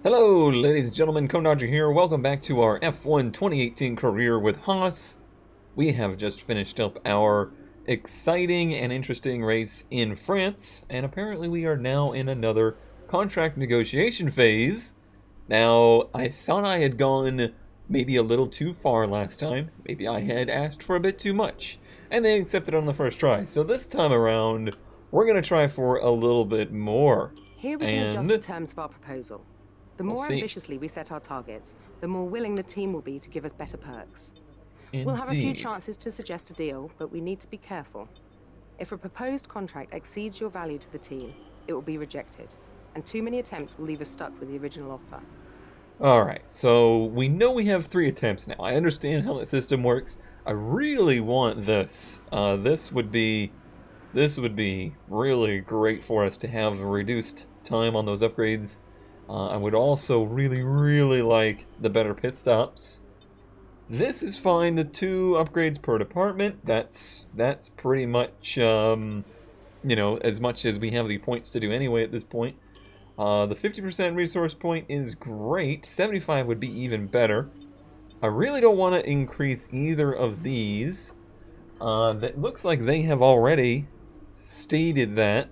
Hello, ladies and gentlemen, Dodger here. Welcome back to our F1 2018 career with Haas. We have just finished up our exciting and interesting race in France, and apparently we are now in another contract negotiation phase. Now, I thought I had gone maybe a little too far last time. Maybe I had asked for a bit too much, and they accepted on the first try. So this time around, we're going to try for a little bit more. Here we can adjust the terms of our proposal. The more ambitiously we set our targets, the more willing the team will be to give us better perks. Indeed. We'll have a few chances to suggest a deal, but we need to be careful. If a proposed contract exceeds your value to the team, it will be rejected, and too many attempts will leave us stuck with the original offer. Alright, so we know we have 3 attempts now. I understand how that system works. I really want this. This would be really great for us to have reduced time on those upgrades. I would also really like the better pit stops. This is fine, the 2 upgrades per department. That's pretty much, you know, as much as we have the points to do anyway at this point. The 50% resource point is great. 75 would be even better. I really don't want to increase either of these. That looks like they have already stated that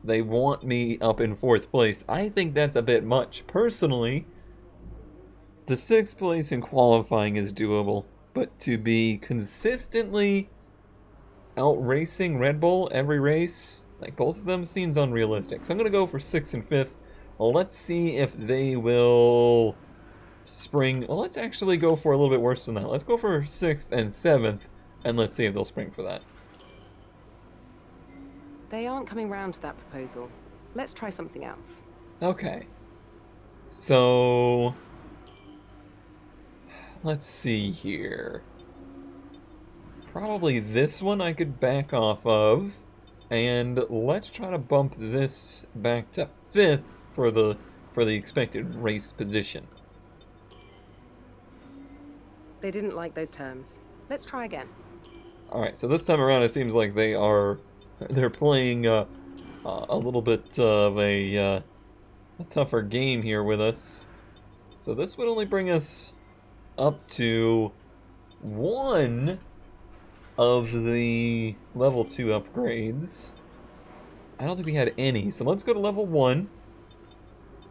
they want me up in 4th place. I think that's a bit much. Personally, the 6th place in qualifying is doable, but to be consistently outracing Red Bull every race, like both of them, seems unrealistic. So I'm going to go for 6th and 5th. Well, let's see if they will spring. Well, let's actually go for a little bit worse than that. Let's go for 6th and 7th, and let's see if they'll spring for that. They aren't coming round to that proposal. Let's try something else. Okay. So, let's see here. Probably this one I could back off of. And let's try to bump this back to 5th for the expected race position. They didn't like those terms. Let's try again. Alright, so this time around it seems like they're playing a little bit of a tougher game here with us. So this would only bring us up to 1 of the level 2 upgrades. I don't think we had any, so let's go to level 1.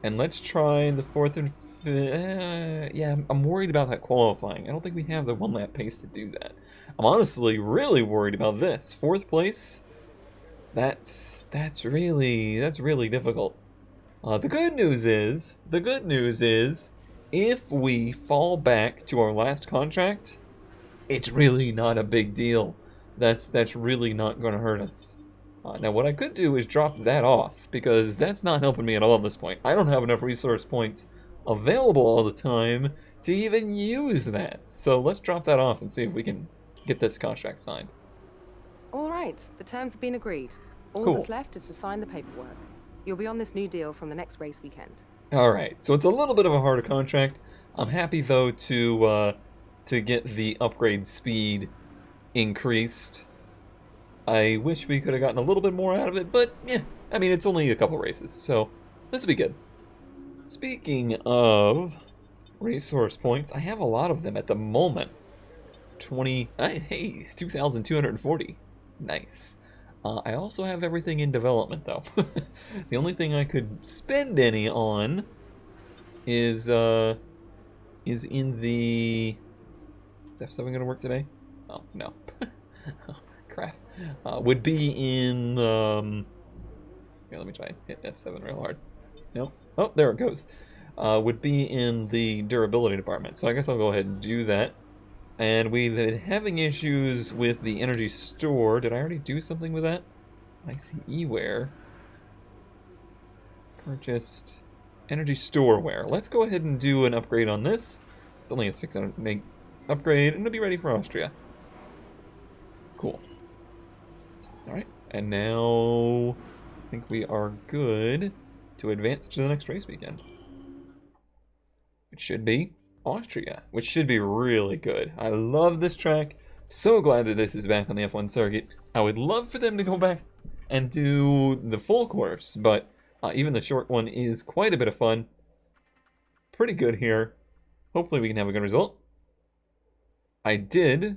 And let's try the 4th and 5th. Yeah, I'm worried about that qualifying. I don't think we have the 1 lap pace to do that. I'm honestly really worried about this. 4th place. That's really difficult. The good news is, if we fall back to our last contract, it's really not a big deal. That's really not going to hurt us. Now, what I could do is drop that off, because that's not helping me at all at this point. I don't have enough resource points available all the time to even use that. So let's drop that off and see if we can get this contract signed. All right, the terms have been agreed. All Cool. that's left is to sign the paperwork. You'll be on this new deal from the next race weekend. Alright, so it's a little bit of a harder contract. I'm happy, though, to get the upgrade speed increased. I wish we could have gotten a little bit more out of it, but, yeah, I mean, it's only a couple races, so this will be good. Speaking of resource points, I have a lot of them at the moment. 2,240. Nice. I also have everything in development, though. The only thing I could spend any on is in the... Is F7 going to work today? Oh, no. Oh, crap. Would be in... Here, let me try and hit F7 real hard. No? Oh, there it goes. Would be in the durability department. So I guess I'll go ahead and do that. And we've been having issues with the energy store. Did I already do something with that? ICE-ware. Purchased energy storeware. Let's go ahead and do an upgrade on this. It's only a 600 meg upgrade, and it'll be ready for Austria. Cool. Alright, and now I think we are good to advance to the next race weekend. It should be Austria, which should be really good. I love this track. So glad that this is back on the F1 circuit. I would love for them to go back and do the full course, but even the short one is quite a bit of fun. pretty good here. Hopefully we can have a good result. I did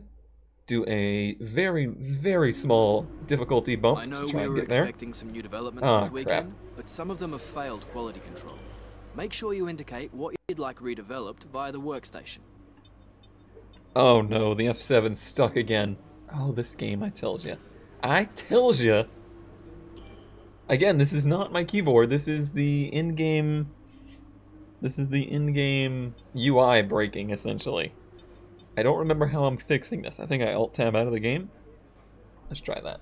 do a very, very small difficulty bump I know to try we and were get there. expecting some new developments Ah, this crap. weekend, but some of them have failed quality control. Make sure you indicate what you'd like redeveloped via the workstation. Oh no, the F7's stuck again. Oh, this game, I tells ya. I tells ya! Again, this is not my keyboard. This is the in-game... This is the in-game UI breaking, essentially. I don't remember how I'm fixing this. I think I Alt-Tab out of the game. Let's try that.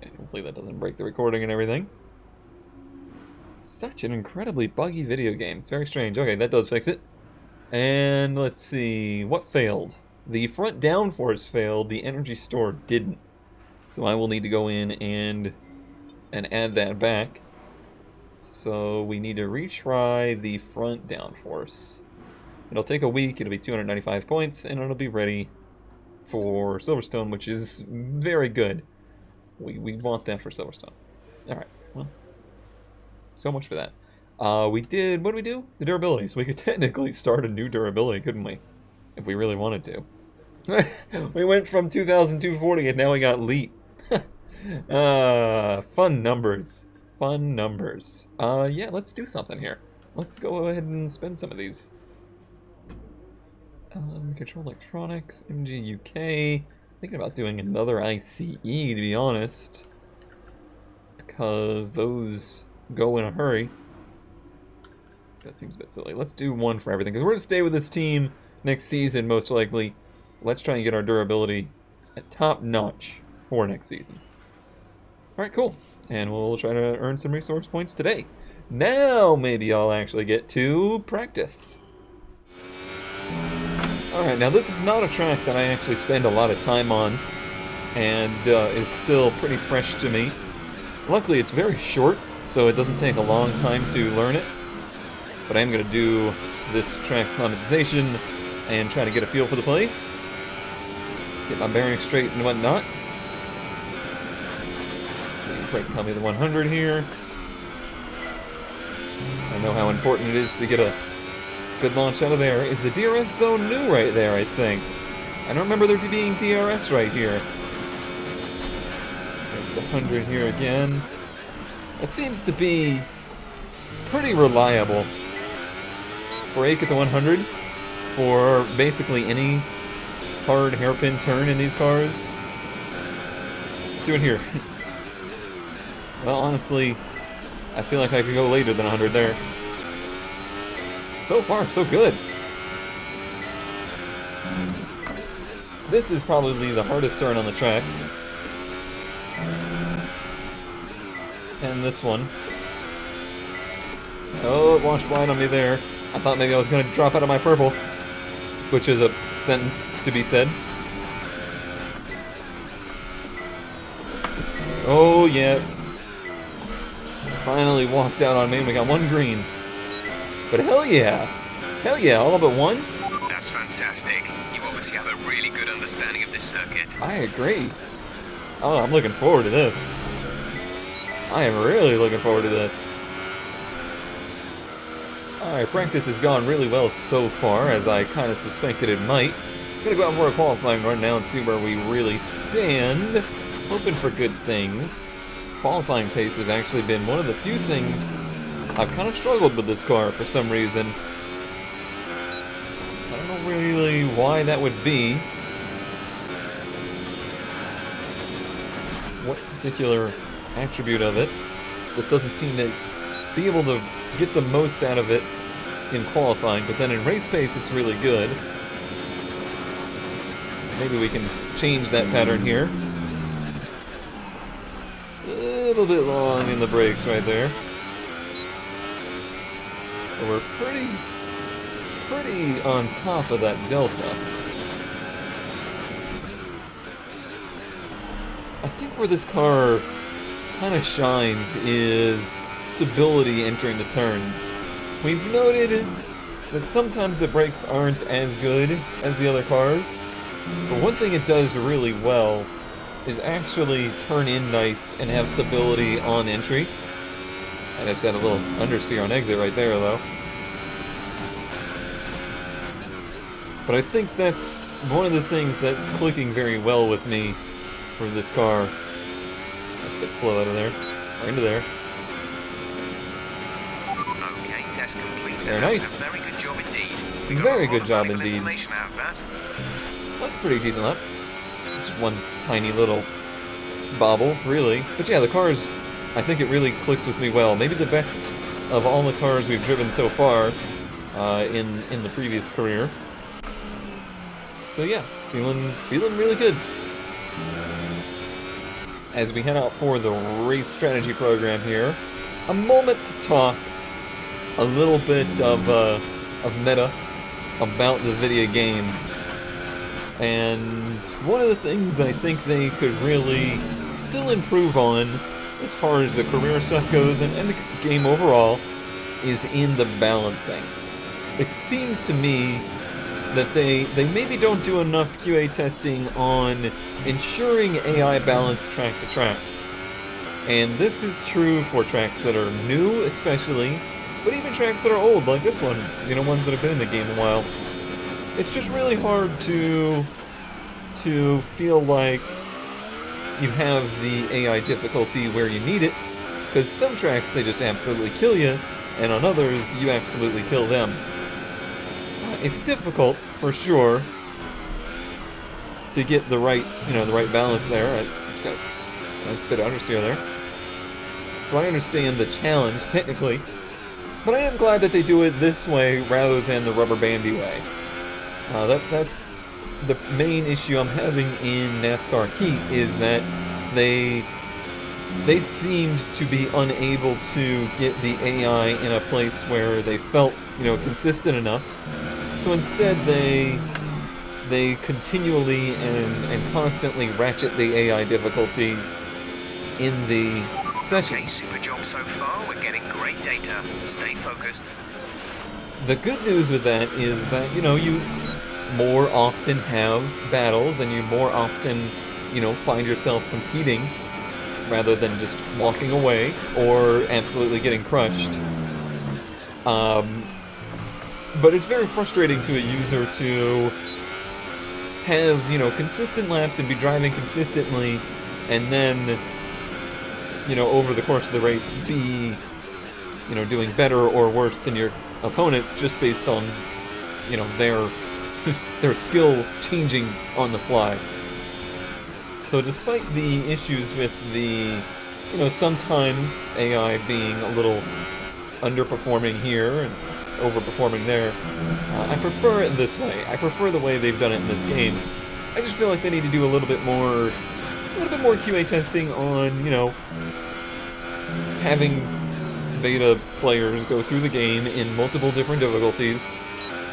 And hopefully that doesn't break the recording and everything. Such an incredibly buggy video game. It's very strange. Okay, that does fix it. And let's see, what failed? The front downforce failed, the energy store didn't. So I will need to go in and add that back. So we need to retry the front downforce. It'll take a week, it'll be 295 points, and it'll be ready for Silverstone, which is very good. We want that for Silverstone. Alright, well, so much for that. We did, what did we do? The durability, so we could technically start a new durability, couldn't we? If we really wanted to. We went from 2,240 and now we got Leet. Fun numbers. Fun numbers. Yeah, let's do something here. Let's go ahead and spend some of these. Control Electronics, MGUK. Thinking about doing another ICE, to be honest. Because those go in a hurry. That seems a bit silly. Let's do one for everything, because we're going to stay with this team next season, most likely. Let's try and get our durability at top notch for next season. Alright, cool. And we'll try to earn some resource points today. Now, maybe I'll actually get to practice. Alright, now this is not a track that I actually spend a lot of time on, and is still pretty fresh to me. Luckily, it's very short, so it doesn't take a long time to learn it. But I am going to do this track acclimatization and try to get a feel for the place. Get my bearings straight and whatnot. Let's see, break me the 100 here. I know how important it is to get a good launch out of there. Is the DRS zone new right there, I think? I don't remember there being DRS right here. Break the 100 here again. That seems to be pretty reliable. Brake at the 100 for basically any hard hairpin turn in these cars. Let's do it here. Well, honestly, I feel like I could go later than 100 there. So far, so good. This is probably the hardest turn on the track. And this one. Oh, it washed wide on me there. I thought maybe I was going to drop out of my purple, which is a sentence to be said. Oh, yeah. Finally walked out on me and we got one green. But hell yeah. Hell yeah, all but one. That's fantastic. You obviously have a really good understanding of this circuit. I agree. Oh, I'm looking forward to this. I am really looking forward to this. Alright, practice has gone really well so far, as I kind of suspected it might. I'm gonna go out for a qualifying run now and see where we really stand. Hoping for good things. Qualifying pace has actually been one of the few things I've kind of struggled with this car for some reason. I don't know really why that would be. What particular attribute of it? This doesn't seem to be able to get the most out of it in qualifying, but then in race pace it's really good. Maybe we can change that pattern here. A little bit long in the brakes right there. But we're pretty on top of that delta. I think where this car kind of shines is stability entering the turns. We've noted that sometimes the brakes aren't as good as the other cars, but one thing it does really well is actually turn in nice and have stability on entry. I just had a little understeer on exit right there, though. But I think that's one of the things that's clicking very well with me for this car. Let's get slow out of there. Or into there. Okay, test complete. Very That was nice. a very good job indeed. We got Very a lot good of job valuable indeed. information out of that. That's a pretty decent lap. Just one tiny little bobble, really. But yeah, the cars, I think it really clicks with me well. Maybe the best of all the cars we've driven so far in the previous career. So yeah, feeling really good. As we head out for the race strategy program here, a moment to talk a little bit of meta about the video game. And one of the things I think they could really still improve on as far as the career stuff goes and the game overall is in the balancing. It seems to me that they maybe don't do enough QA testing on ensuring AI balance track to track. And this is true for tracks that are new especially, but even tracks that are old like this one, you know, ones that have been in the game a while. It's just really hard to feel like you have the AI difficulty where you need it, because some tracks they just absolutely kill you, and on others you absolutely kill them. It's difficult for sure to get the right, the right balance there. I just got a nice bit of understeer there, so I understand the challenge technically, but I am glad that they do it this way rather than the rubber bandy way. That's the main issue I'm having in NASCAR Heat is that they seemed to be unable to get the AI in a place where they felt, consistent enough. So instead they continually and constantly ratchet the AI difficulty in the sessions. Okay, super job so far. We're getting great data. Stay focused. The good news with that is that, you more often have battles and you more often, find yourself competing rather than just walking away or absolutely getting crushed. But it's very frustrating to a user to have, consistent laps and be driving consistently and then, over the course of the race be, doing better or worse than your opponents just based on, their skill changing on the fly. So despite the issues with the, sometimes AI being a little underperforming here and overperforming there, I prefer it this way. I prefer the way they've done it in this game. I just feel like they need to do a little bit more QA testing on, having beta players go through the game in multiple different difficulties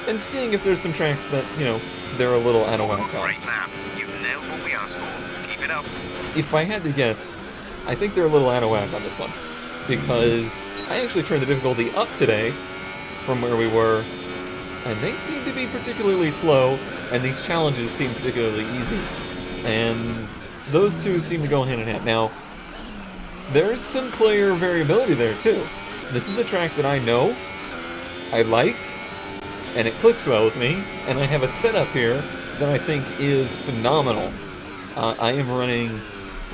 and seeing if there's some tracks that, they're a little out of whack on. Great lap. You've nailed what we asked for. Keep it up. If I had to guess, I think they're a little out of whack on this one, because I actually turned the difficulty up today from where we were, and they seem to be particularly slow, and these challenges seem particularly easy. And those two seem to go hand in hand. Now, there's some player variability there too. This is a track that I know, I like, and it clicks well with me, and I have a setup here that I think is phenomenal. I am running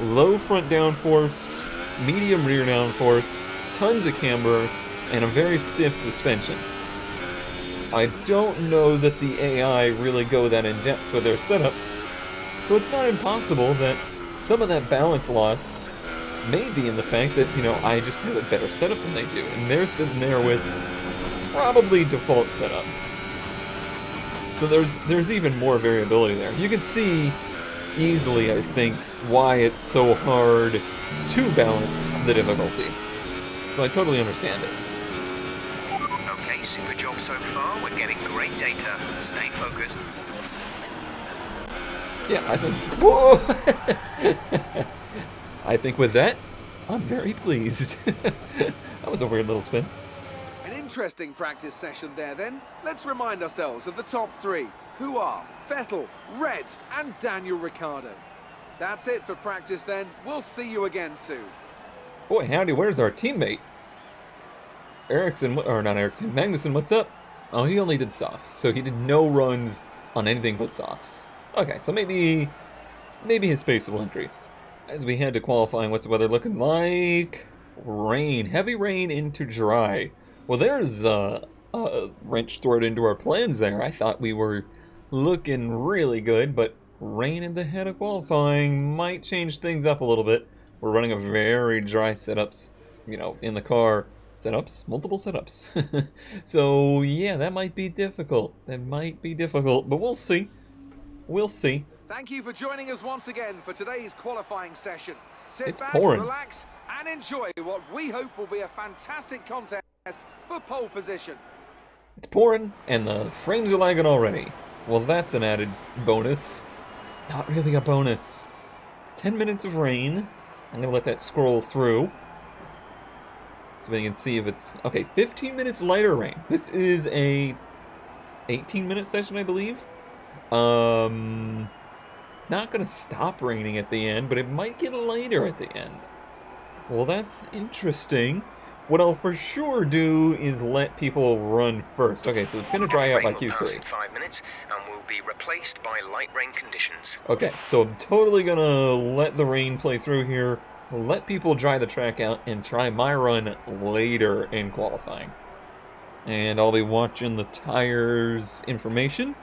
low front downforce, medium rear downforce, tons of camber, and a very stiff suspension. I don't know that the AI really go that in depth with their setups, so it's not impossible that some of that balance loss may be in the fact that, I just have a better setup than they do, and they're sitting there with probably default setups. So there's even more variability there. You can see easily, I think, why it's so hard to balance the difficulty. So I totally understand it. Okay, super job so far. We're getting great data. Stay focused. Yeah, I think... Whoa! I think with that, I'm very pleased. That was a weird little spin. An interesting practice session there then. Let's remind ourselves of the top three, who are Vettel, Red and Daniel Ricciardo. That's it for practice then. We'll see you again soon. Boy, howdy, where's our teammate? Ericsson, or not Ericsson, Magnussen, what's up? Oh, he only did softs, so he did no runs on anything but softs. Okay, so maybe his pace will increase. As we head to qualifying, what's the weather looking like? Rain. Heavy rain into dry. Well, there's a wrench thrown into our plans there. I thought we were looking really good, but rain in the head of qualifying might change things up a little bit. We're running a very dry setups, in the car. Setups? Multiple setups. So, yeah, that might be difficult. That might be difficult, but we'll see. We'll see. Thank you for joining us once again for today's qualifying session. Sit It's back, pouring. relax, and enjoy what we hope will be a fantastic contest for pole position. It's pouring, and the frames are lagging already. Well, that's an added bonus. Not really a bonus. 10 minutes of rain. I'm gonna let that scroll through, so we can see if it's... Okay, 15 minutes lighter rain. This is a 18-minute session, I believe. Not gonna stop raining at the end, but it might get lighter at the end. Well, that's interesting. What I'll for sure do is let people run first. Okay, so it's gonna dry out by Rain will pass in Q3. 5 minutes and will be replaced by light rain conditions. Okay, so I'm totally gonna let the rain play through here, let people dry the track out, and try my run later in qualifying. And I'll be watching the tires information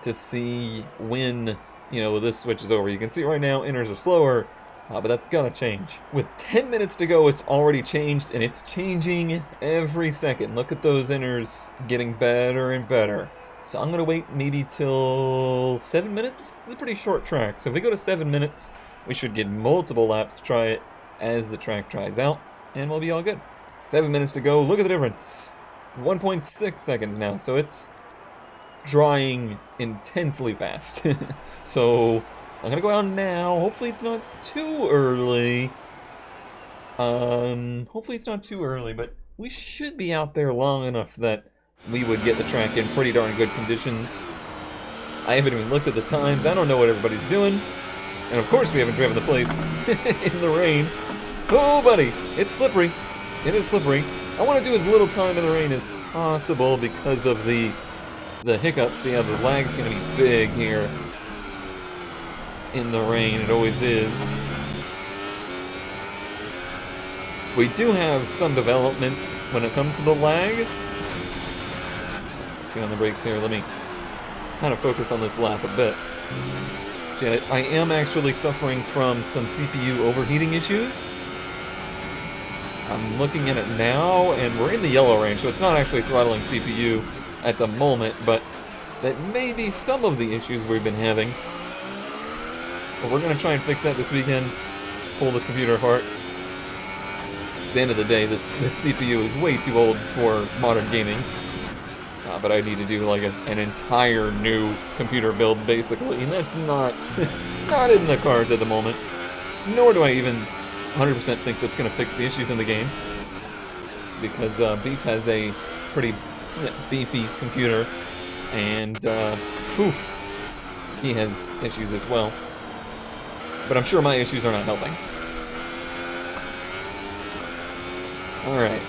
to see when, this switches over. You can see right now, inners are slower, but that's gonna change. With 10 minutes to go, it's already changed, and it's changing every second. Look at those inners getting better and better. So I'm gonna wait maybe till 7 minutes. This is a pretty short track, so if we go to 7 minutes, we should get multiple laps to try it as the track dries out, and we'll be all good. 7 minutes to go. Look at the difference. 1.6 seconds now, so it's drying intensely fast. So I'm gonna go out now. Hopefully it's not too early. Hopefully it's not too early, but we should be out there long enough that we would get the track in pretty darn good conditions. I haven't even looked at the times. I don't know what everybody's doing. And of course we haven't driven the place in the rain. Oh, buddy, it's slippery. It is slippery. I want to do as little time in the rain as possible because of the hiccups. Yeah, the lag's going to be big here in the rain. It always is. We do have some developments when it comes to the lag. Let's get on the brakes here. Let me kind of focus on this lap a bit. Janet, I am actually suffering from some CPU overheating issues. I'm looking at it now, and we're in the yellow range, so it's not actually throttling CPU at the moment, but that may be some of the issues we've been having. But we're going to try and fix that this weekend, pull this computer apart. At the end of the day, this CPU is way too old for modern gaming. But I need to do like an entire new computer build, basically, and that's not in the cards at the moment. Nor do I even 100% think that's going to fix the issues in the game, because Beef has a pretty beefy computer, and he has issues as well. But I'm sure my issues are not helping. Alright,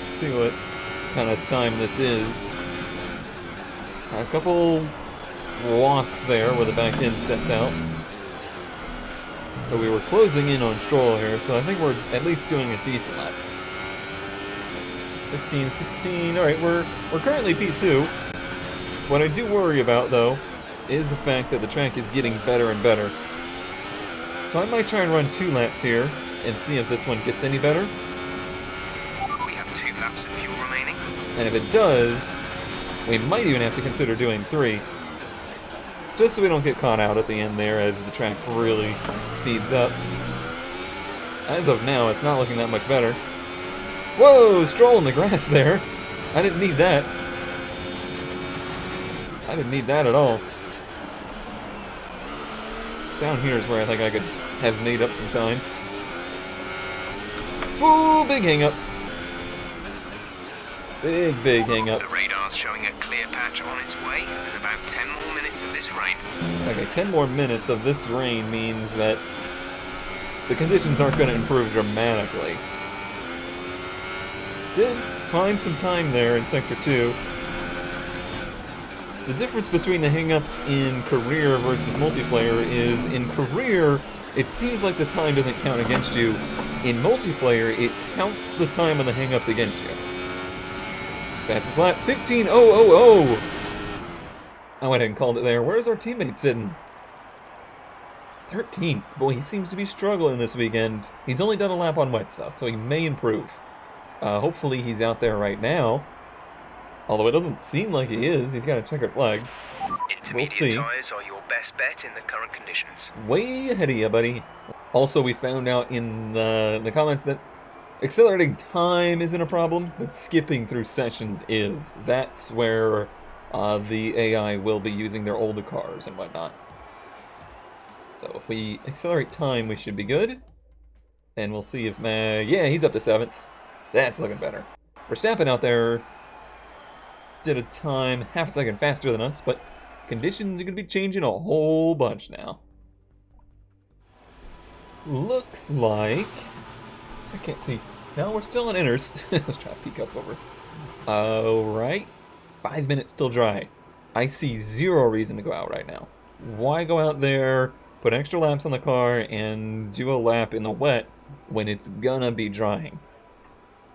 let's see what kind of time this is. A couple walks there where the back end stepped out. But we were closing in on Stroll here, so I think we're at least doing a decent lap. 15, 16, alright, we're currently P2. What I do worry about, though, is the fact that the track is getting better and better. So I might try and run 2 laps here, and see if this one gets any better. We have 2 laps of fuel remaining. And if it does, we might even have to consider doing 3. Just so we don't get caught out at the end there as the track really speeds up. As of now, it's not looking that much better. Whoa, Stroll in the grass there. I didn't need that. I didn't need that at all. Down here is where I think I could have made up some time. Ooh, big hang up. Big hang up. The radar's showing a clear patch on its way. There's about 10 more minutes of this rain. Okay, 10 more minutes of this rain means that the conditions aren't going to improve dramatically. did find some time there in Sector 2. The difference between the hang-ups in career versus multiplayer is in career, it seems like the time doesn't count against you. In multiplayer, it counts the time on the hang-ups against you. Fastest lap, 15.000! I went ahead and called it there. Where's our teammate sitting? 13th. Boy, he seems to be struggling this weekend. He's only done a lap on wets, though, so he may improve. Hopefully he's out there right now. Although it doesn't seem like he is. He's got a checkered flag. Intermediate tyres are your best bet in the current conditions. Way ahead of you, buddy. Also, we found out in the comments that accelerating time isn't a problem, but skipping through sessions is. That's where the AI will be using their older cars and whatnot. So if we accelerate time, we should be good. And we'll see if... yeah, he's up to 7th. That's looking better. Verstappen out there did a time half a second faster than us, but conditions are going to be changing a whole bunch now. Looks like... I can't see. No, we're still on inners. Let's try to peek up over. Alright. 5 minutes till dry. I see zero reason to go out right now. Why go out there, put extra laps on the car, and do a lap in the wet when it's gonna be drying?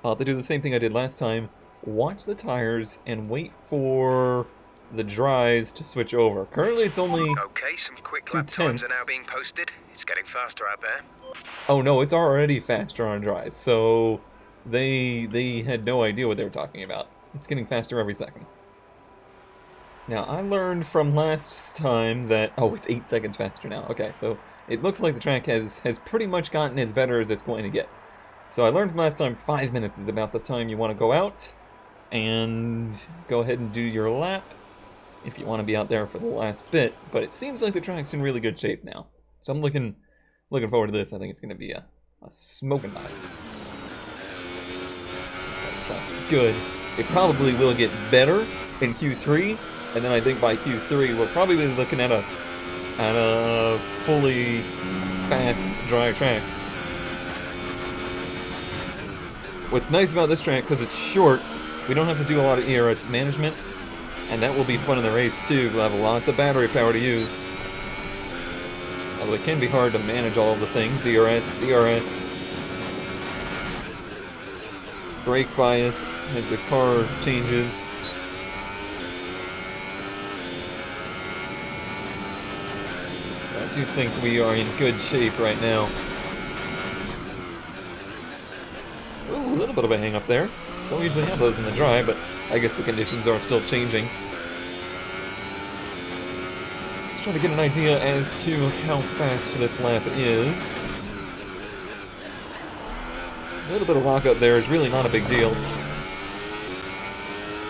I'll have to do the same thing I did last time. Watch the tires and wait for the dries to switch over. Currently it's only Okay, some quick lap times are now being posted. It's getting faster out there. Oh no, it's already faster on dries, so they had no idea what they were talking about. It's getting faster every second. Now, I learned from last time that... Oh, it's 8 seconds faster now. Okay, so it looks like the track has pretty much gotten as better as it's going to get. So I learned from last time 5 minutes is about the time you want to go out and go ahead and do your lap if you want to be out there for the last bit. But it seems like the track's in really good shape now. So I'm looking forward to this. I think it's going to be a smoking hot. The track is good. It probably will get better in Q3. And then I think by Q3 we'll probably be looking at a fully fast dry track. What's nice about this track, because it's short, we don't have to do a lot of ERS management, and that will be fun in the race too. We'll have lots of battery power to use. Although it can be hard to manage all of the things, DRS, CRS, brake bias as the car changes. I do think we are in good shape right now. Ooh, a little bit of a hang up there. Don't usually have those in the dry, but I guess the conditions are still changing. Let's try to get an idea as to how fast this lap is. A little bit of lockup there is really not a big deal.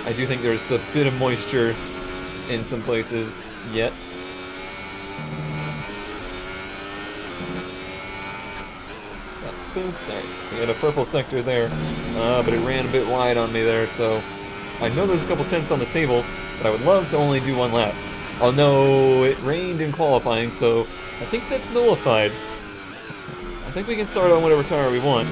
I do think there's a bit of moisture in some places yet. Sorry. We got a purple sector there, but it ran a bit wide on me there, so I know there's a couple tenths on the table, but I would love to only do one lap. Oh no, it rained in qualifying, so I think that's nullified. I think we can start on whatever tire we want.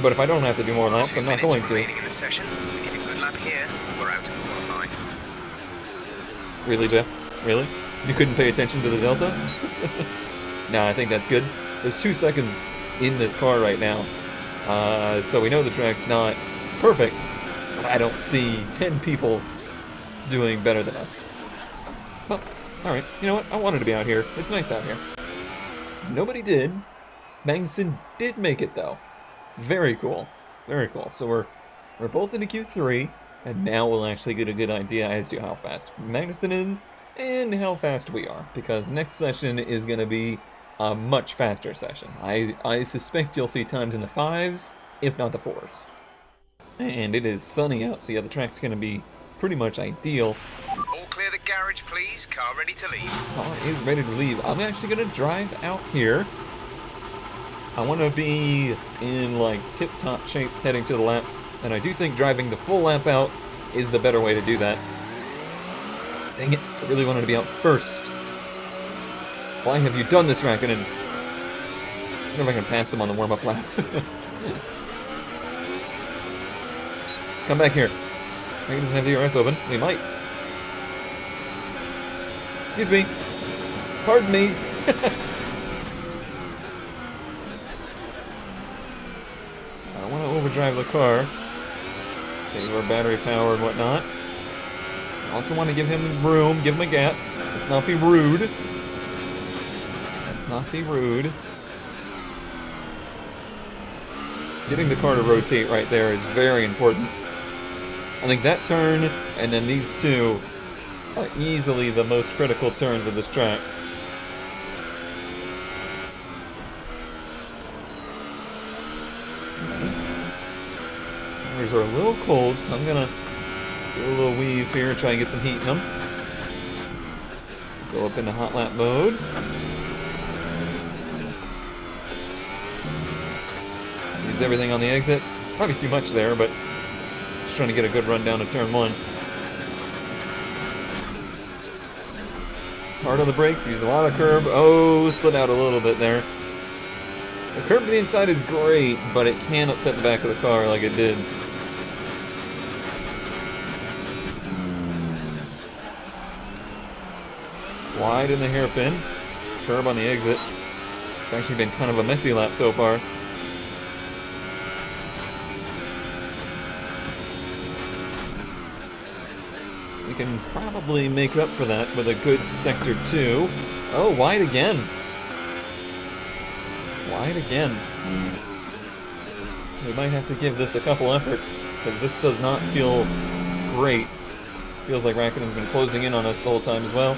But if I don't have to do more laps, I'm not going to. In the session. We need a good lap here. We're out of qualifying. Really, Jeff? Really? You couldn't pay attention to the delta? No, I think that's good. There's 2 seconds in this car right now. So we know the track's not perfect, but I don't see 10 people doing better than us. Well, alright. You know what? I wanted to be out here. It's nice out here. Nobody did. Magnussen did make it, though. Very cool. Very cool. So we're both into Q3, and now we'll actually get a good idea as to how fast Magnussen is and how fast we are, because next session is going to be a much faster session. I suspect you'll see times in the 5s, if not the 4s. And it is sunny out, so yeah, the track's going to be pretty much ideal. All clear the garage, please. Car ready to leave. Car is ready to leave. I'm actually going to drive out here. I want to be in, like, tip-top shape heading to the lap, and I do think driving the full lap out is the better way to do that. Dang it, I really wanted to be out first. Why have you done this, Raikkonen? I wonder if I can pass him on the warm-up lap. come back here. Maybe he doesn't have the DRS open. We might. Excuse me. Pardon me. I want to overdrive the car. Save our battery power and whatnot. I also want to give him room, give him a gap. Let's not be rude. Let's not be rude. Getting the car to rotate right there is very important. I think that turn and then these two are easily the most critical turns of this track. Tires are a little cold, so I'm gonna do a little weave here, try and get some heat in them. Go up into hot lap mode. Use everything on the exit. Probably too much there, but just trying to get a good run down to turn 1. Hard on the brakes, use a lot of curb. Oh, slid out a little bit there. The curb to the inside is great, but it can upset the back of the car like it did. Wide in the hairpin. Curb on the exit. It's actually been kind of a messy lap so far. We can probably make up for that with a good sector 2. Oh, wide again. Wide again. We might have to give this a couple efforts, because this does not feel great. Feels like Rakkonen's been closing in on us the whole time as well.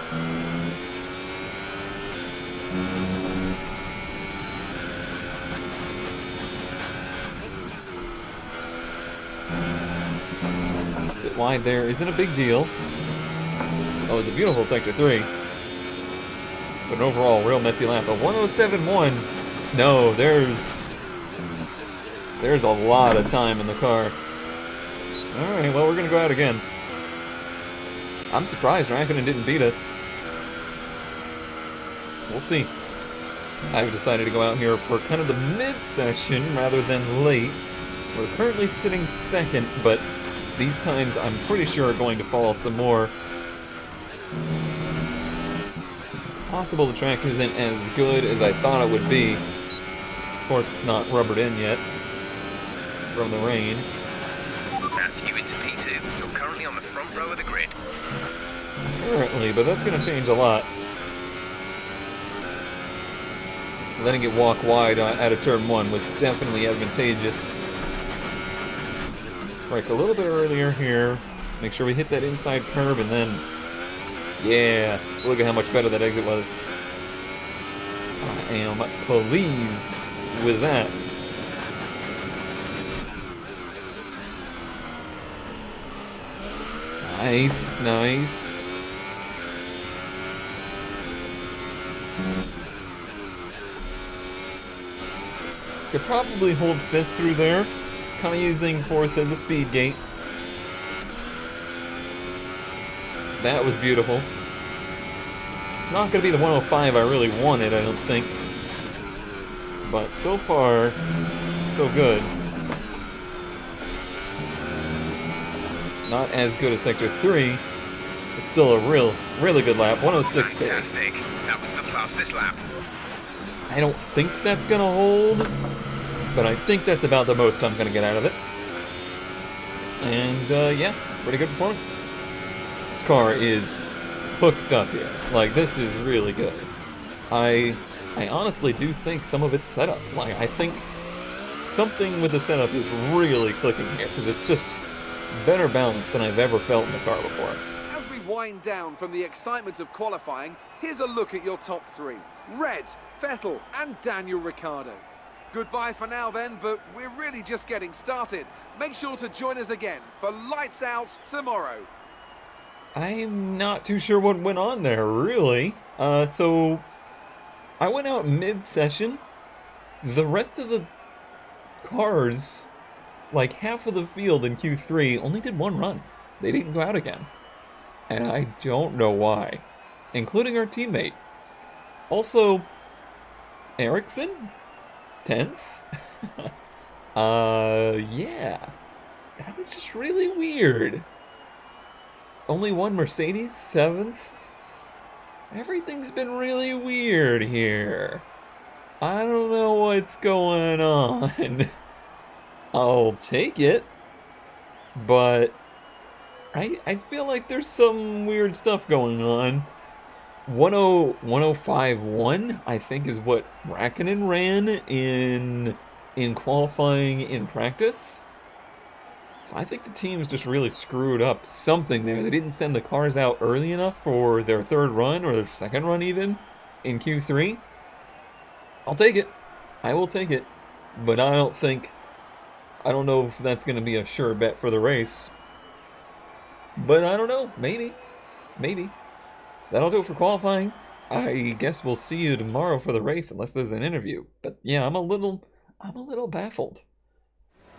Bit wide there isn't a big deal. Oh, it's a beautiful sector 3. But an overall real messy lap. A 107.1. No, there's a lot of time in the car. Alright, well, we're gonna go out again. I'm surprised Rakkonen didn't beat us. We'll see. I've decided to go out here for kind of the mid-session rather than late. We're currently sitting second, but these times I'm pretty sure are going to fall some more. It's possible the track isn't as good as I thought it would be. Of course, it's not rubbered in yet from the rain. That's you into P2. You're currently on the front row of the grid. Currently, but that's going to change a lot. Letting it walk wide out of turn 1 was definitely advantageous. Let's brake a little bit earlier here. Make sure we hit that inside curb and then... Yeah, look at how much better that exit was. I am pleased with that. Nice, nice. Could probably hold 5th through there. Kind of using 4th as a speed gate. That was beautiful. It's not going to be the 105 I really wanted, I don't think. But so far, so good. Not as good as Sector 3, but still a really good lap. 106 there. Fantastic. That was the fastest lap. I don't think that's going to hold, but I think that's about the most I'm going to get out of it. And, yeah, pretty good performance. This car is hooked up here. Like, this is really good. I honestly do think some of it's setup. Like, I think something with the setup is really clicking here, because it's just better balanced than I've ever felt in the car before. As we wind down from the excitement of qualifying, here's a look at your top 3. Red, Vettel and Daniel Ricciardo. Goodbye for now then, but we're really just getting started. Make sure to join us again for Lights Out tomorrow. I'm not too sure what went on there, really. So I went out mid-session. The rest of the cars, like half of the field in Q3, only did one run. They didn't go out again. And I don't know why. Including our teammate. Also, Ericsson? 10th? Yeah. That was just really weird. Only one Mercedes, 7th? Everything's been really weird here. I don't know what's going on. I'll take it, but I feel like there's some weird stuff going on. 1051, I think, is what Räikkönen ran in qualifying in practice. So I think the team's just really screwed up something there. They didn't send the cars out early enough for their third run, or their second run even, in Q3. I'll take it. I will take it. But I don't know if that's going to be a sure bet for the race. But I don't know. Maybe. Maybe. That'll do it for qualifying. I guess we'll see you tomorrow for the race, unless there's an interview. But yeah, I'm a little baffled.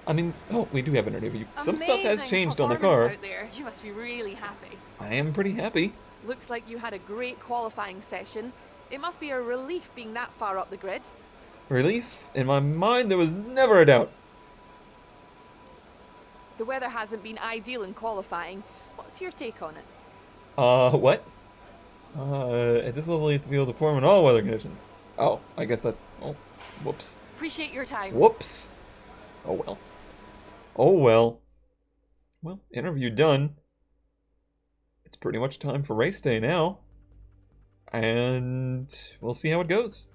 I mean, oh, we do have an interview. Some stuff has changed on the car. Out there. You must be really happy. I am pretty happy. Looks like you had a great qualifying session. It must be a relief being that far up the grid. Relief? In my mind, there was never a doubt. The weather hasn't been ideal in qualifying. What's your take on it? What? At this level, you have to be able to perform in all weather conditions. Oh, I guess that's... Oh, whoops. Appreciate your time. Whoops. Oh, well. Oh, well. Well, interview done. It's pretty much time for race day now. And we'll see how it goes.